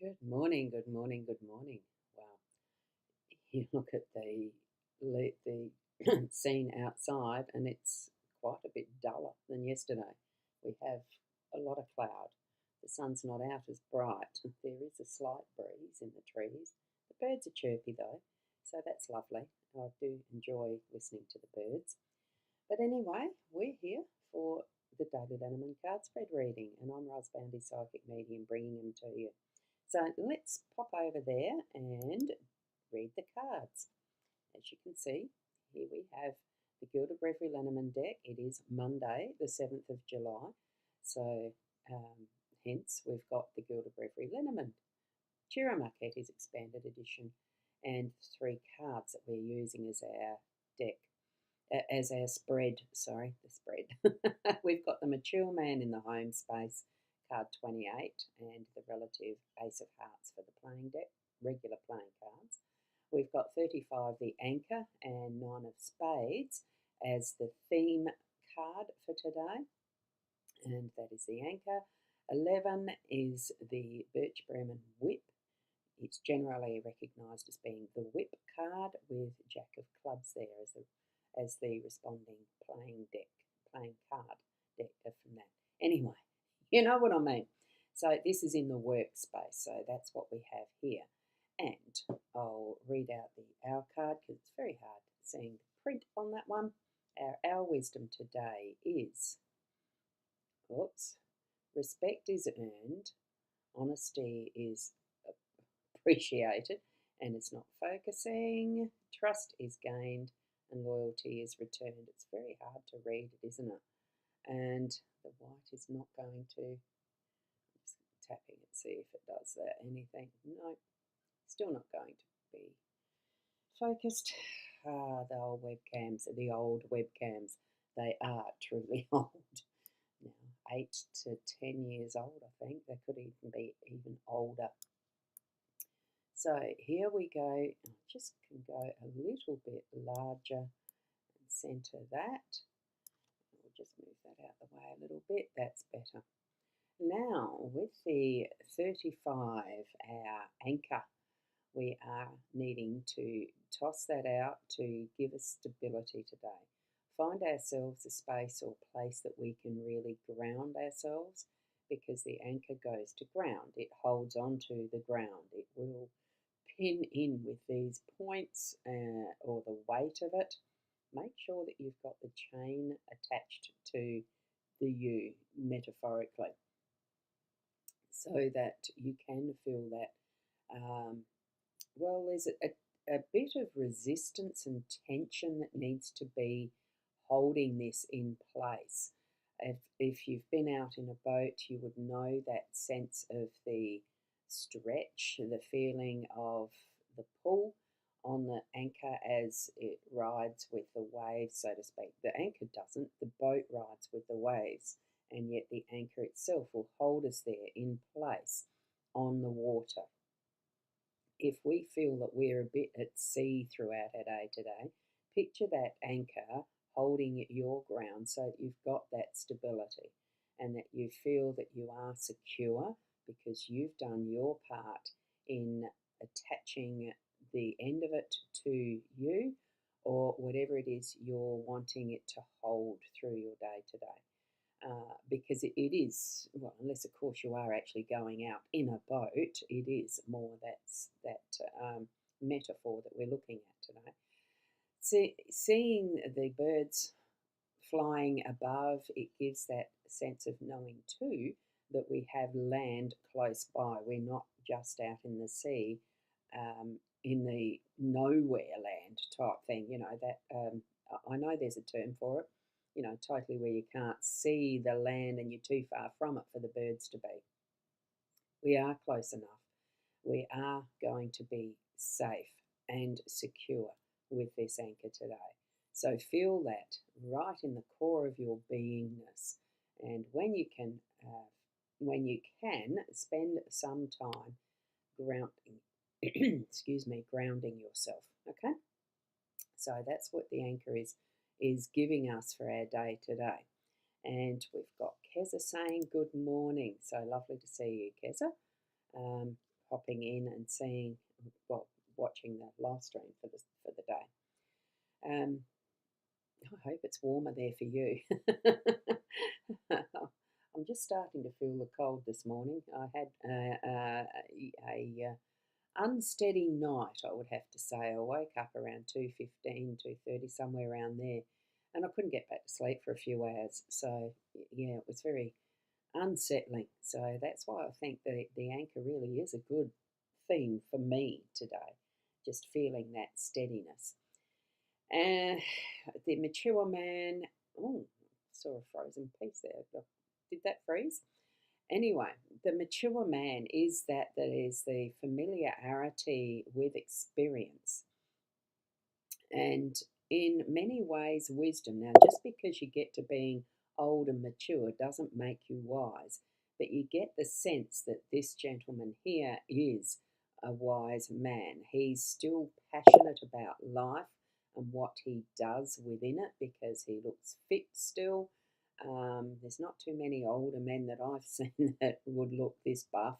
Good morning, good morning, good morning. Wow, you look at the scene outside, and it's quite a bit duller than yesterday. We have a lot of cloud. The sun's not out as bright. There is a slight breeze in the trees. The birds are chirpy though, so that's lovely. I do enjoy listening to the birds. But anyway, we're here for the Daily Lenormand card spread reading, and I'm rosboundy psychic medium bringing them to you. So let's pop over there and read the cards. As you can see, here we have the Gilded Reverie Lenormand deck. It is Monday, the 7th of July. So hence we've got the Gilded Reverie Lenormand Chiramarketi's Expanded Edition and 3 cards that we're using as our deck. As our spread, the spread. We've got the Mature Man in the Home Space, card 28, and the relative Ace of Hearts for the playing deck, regular playing cards. We've got 35, the Anchor, and 9 of Spades as the theme card for today, and that is the Anchor. 11 is the Birch Bremen Whip. It's generally recognised as being the Whip card with Jack of Clubs there as the responding playing card deck from that. Anyway, you know what I mean. So this is in the workspace, so that's what we have here. And I'll read out the Owl card because it's very hard seeing the print on that one. Our Owl wisdom today is, respect is earned, honesty is appreciated, and it's not focusing, trust is gained, and loyalty is returned. It's very hard to read it, isn't it? And the white is not going to, I'm just tapping it, see if it does that, anything. No, still not going to be focused. The old webcams, they are truly old. Now, 8 to 10 years old, I think. They could even be even older. So here we go. I just can go a little bit larger and centre that. We'll just move that out the way a little bit. That's better. Now with the 35, our anchor, we are needing to toss that out to give us stability today. Find ourselves a space or place that we can really ground ourselves, because the anchor goes to ground. It holds on to the ground. It will pin in with these points or the weight of it. Make sure that you've got the chain attached to the U metaphorically, so that you can feel that, there's a bit of resistance and tension that needs to be holding this in place. If you've been out in a boat, you would know that sense of the stretch, the feeling of the pull on the anchor as it rides with the waves, so to speak. The anchor doesn't, the boat rides with the waves, and yet the anchor itself will hold us there in place on the water. If we feel that we're a bit at sea throughout our day today, picture that anchor holding your ground so that you've got that stability and that you feel that you are secure because you've done your part in attaching the end of it to you, or whatever it is you're wanting it to hold through your day today. Because it is, well, unless of course you are actually going out in a boat, it is more that metaphor that we're looking at today. Seeing the birds flying above, it gives that sense of knowing too that we have land close by. We're not just out in the sea, in the nowhere land type thing, that I know there's a term for it, totally where you can't see the land and you're too far from it for the birds to be. We are close enough. We are going to be safe and secure with this anchor today. So feel that right in the core of your beingness, and when you can spend some time grounding, grounding yourself. Okay, so that's what the anchor is giving us for our day today. And we've got Keza saying good morning. So lovely to see you, Keza. popping in and seeing, well, watching the live stream for the day. I hope it's warmer there for you. I'm just starting to feel the cold this morning. I had a unsteady night, I would have to say. I woke up around 2:15, 2:30, somewhere around there, and I couldn't get back to sleep for a few hours. So, yeah, it was very unsettling. So that's why I think the anchor really is a good theme for me today, just feeling that steadiness. And the mature man, oh, saw a frozen piece there. Did that freeze? Anyway, the mature man is that is the familiarity with experience. And in many ways, wisdom. Now, just because you get to being old and mature doesn't make you wise, but you get the sense that this gentleman here is a wise man. He's still passionate about life and what he does within it because he looks fit still. There's not too many older men that I've seen that would look this buff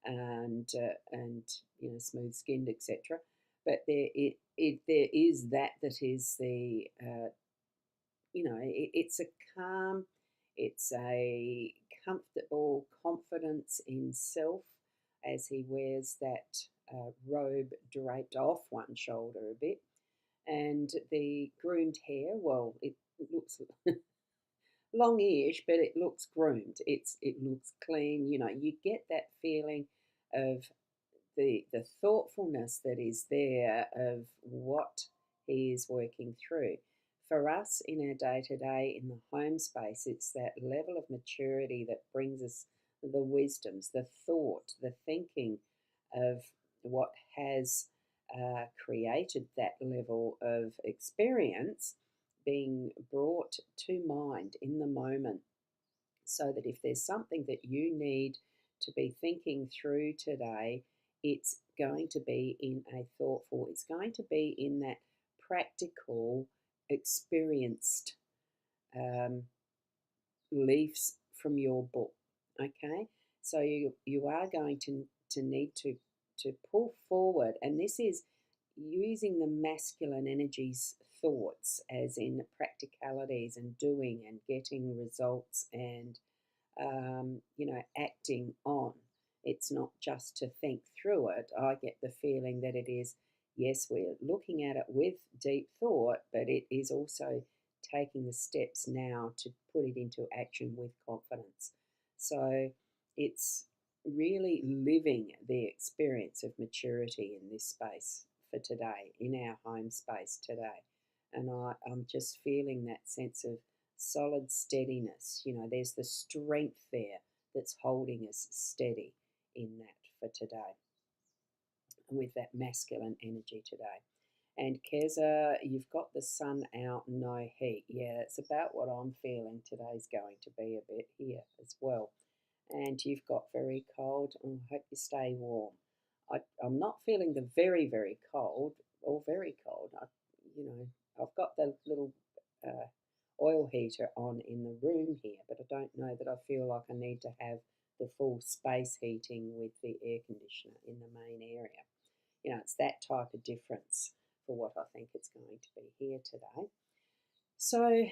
and smooth skinned, etc. But there is that is the it's a calm, it's a comfortable confidence in self as he wears that robe draped off one shoulder a bit, and the groomed hair. Well, it looks long-ish, but it looks groomed. It looks clean. You get that feeling of the thoughtfulness that is there of what he is working through. For us in our day to day in the home space, it's that level of maturity that brings us the wisdoms, the thought, the thinking of what has created that level of experience being brought to mind in the moment, so that if there's something that you need to be thinking through today, it's going to be in a thoughtful, it's going to be in that practical, experienced leaves from your book. Okay, so you are going to need to pull forward, and this is using the masculine energies thoughts as in practicalities and doing and getting results and acting on. It's not just to think through it. I get the feeling that it is, yes, we're looking at it with deep thought, but it is also taking the steps now to put it into action with confidence. So it's really living the experience of maturity in this space for today, in our home space today. And I'm just feeling that sense of solid steadiness. There's the strength there that's holding us steady in that for today, with that masculine energy today. And Keza, you've got the sun out, no heat. Yeah, that's about what I'm feeling today's going to be a bit here as well. And you've got very cold. I hope you stay warm. I'm not feeling the very, very cold or very cold. I've got the little oil heater on in the room here, but I don't know that I feel like I need to have the full space heating with the air conditioner in the main area. It's that type of difference for what I think it's going to be here today. So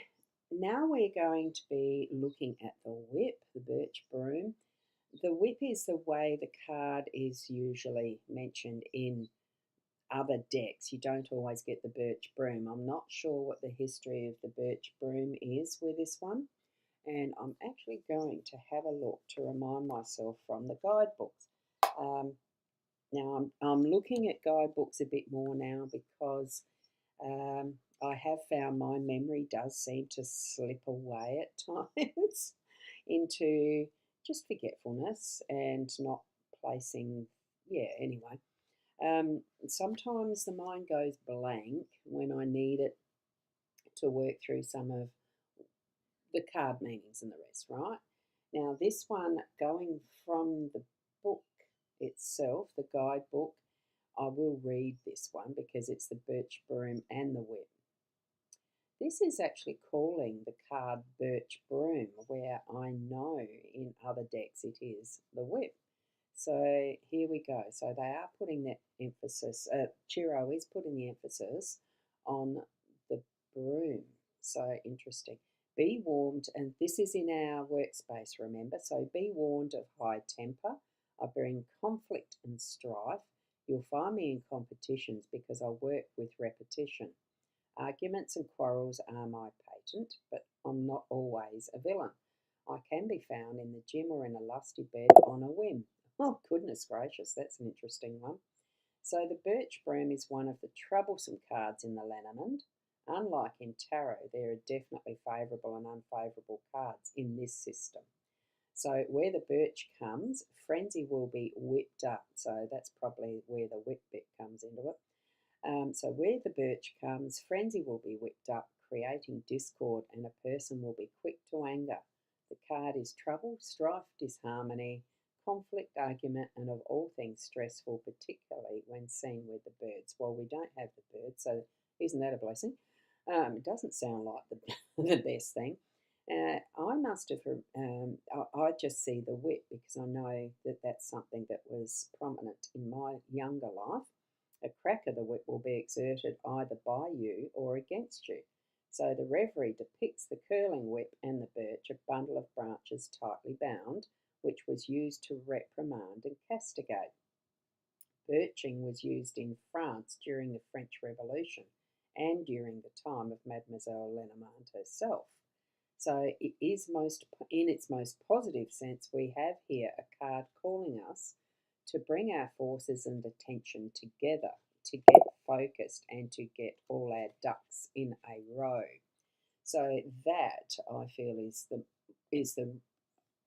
now we're going to be looking at the whip, the birch broom. The whip is the way the card is usually mentioned in other decks. You don't always get the birch broom. I'm not sure what the history of the birch broom is with this one, and I'm actually going to have a look to remind myself from the guidebooks. Now I'm looking at guidebooks a bit more now because I have found my memory does seem to slip away at times into just forgetfulness and not placing, anyway. Sometimes the mind goes blank when I need it to work through some of the card meanings and the rest, right? Now, this one, going from the book itself, the guidebook, I will read this one because it's the birch broom and the whip. This is actually calling the card birch broom, where I know in other decks it is the whip. So here we go. So they are putting that emphasis, Chiro is putting the emphasis on the broom. So interesting. Be warned, and this is in our workspace, remember. So be warned of high temper. I bring conflict and strife. You'll find me in competitions because I work with repetition. Arguments and quarrels are my patent, but I'm not always a villain. I can be found in the gym or in a lusty bed on a whim. Oh, goodness gracious, that's an interesting one. So the birch broom is one of the troublesome cards in the Lenormand. Unlike in tarot, there are definitely favourable and unfavourable cards in this system. So where the birch comes, frenzy will be whipped up. So that's probably where the whip bit comes into it. So where the birch comes, frenzy will be whipped up, creating discord, and a person will be quick to anger. The card is trouble, strife, disharmony, conflict, argument, and of all things stressful, particularly when seen with the birds. Well, we don't have the birds, so isn't that a blessing? It doesn't sound like the best thing. I must have, I just see the whip because I know that that's something that was prominent in my younger life. A crack of the whip will be exerted either by you or against you. So the reverie depicts the curling whip and the birch, a bundle of branches tightly bound, which was used to reprimand and castigate. Birching was used in France during the French Revolution and during the time of Mademoiselle Lenormand herself. So it is in its most positive sense, we have here a card calling us to bring our forces and attention together, to get focused and to get all our ducks in a row. So that I feel is the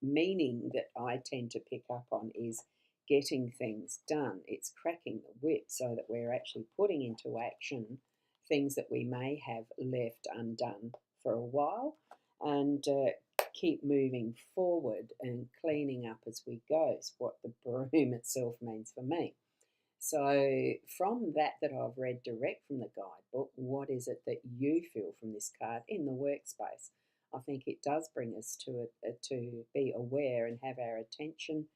meaning that I tend to pick up on is getting things done. It's cracking the whip so that we're actually putting into action things that we may have left undone for a while and keep moving forward and cleaning up as we go is what the broom itself means for me. So from that I've read direct from the guidebook, what is it that you feel from this card in the workspace? I think it does bring us to be aware and have our attention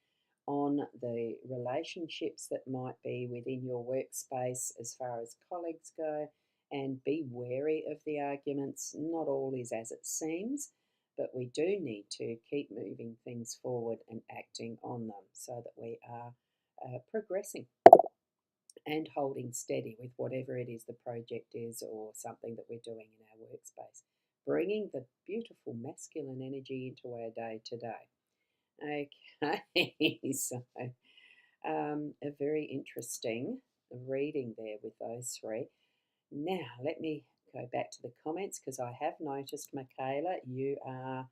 on the relationships that might be within your workspace as far as colleagues go, and be wary of the arguments. Not all is as it seems, but we do need to keep moving things forward and acting on them so that we are progressing and holding steady with whatever it is the project is or something that we're doing in our workspace. Bringing the beautiful masculine energy into our day today. Okay, so a very interesting reading there with those three. Now, let me go back to the comments because I have noticed, Michaela, you are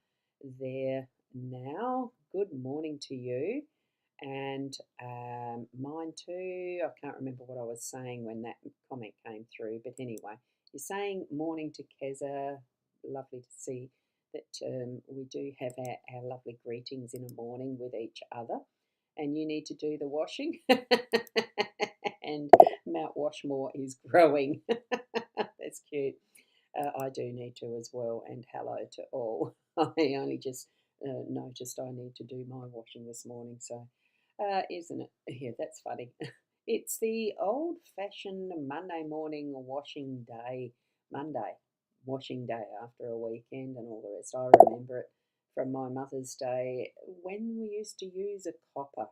there now. Good morning to you. And mine too. I can't remember what I was saying when that comment came through, but anyway, you're saying morning to Keza. Lovely to see that we do have our lovely greetings in the morning with each other. And you need to do the washing. And Mount Washmore is growing. That's cute. I do need to as well. And hello to all. I only just noticed I need to do my washing this morning. So, isn't it? Yeah, that's funny. It's the old-fashioned Monday morning washing day, Monday washing day after a weekend and all the rest. I remember it from my mother's day when we used to use a copper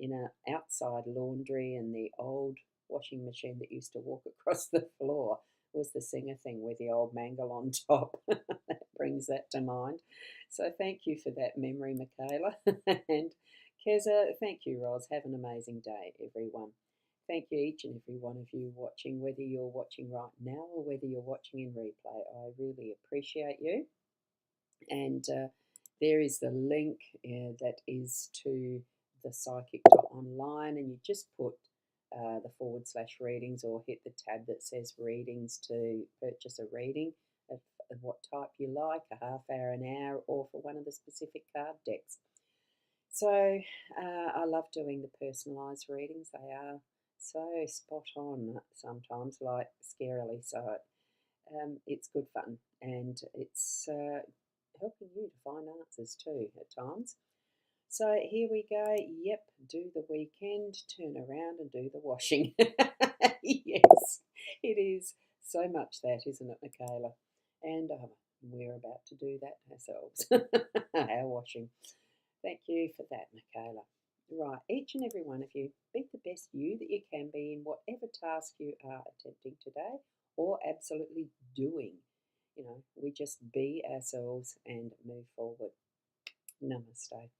in an outside laundry, and the old washing machine that used to walk across the floor was the Singer thing with the old mangle on top. That brings that to mind. So thank you for that memory, Michaela. And Keza, thank you, Roz. Have an amazing day, everyone. Thank you, each and every one of you watching, whether you're watching right now or whether you're watching in replay. I really appreciate you. And there is the link that is to the psychic.online, and you just put the / readings or hit the tab that says readings to purchase a reading of what type you like, a half hour, an hour, or for one of the specific card decks. So I love doing the personalised readings. They are so spot on sometimes, like scarily so. It's good fun, and it's helping you to find answers too at times. So here we go. Yep, do the weekend, turn around and do the washing. Yes, it is so much that, isn't it, Michaela? And we're about to do that ourselves, our washing. Thank you for that, Michaela. Right, each and every one of you, be the best you that you can be in whatever task you are attempting today or absolutely doing. We just be ourselves and move forward. Namaste.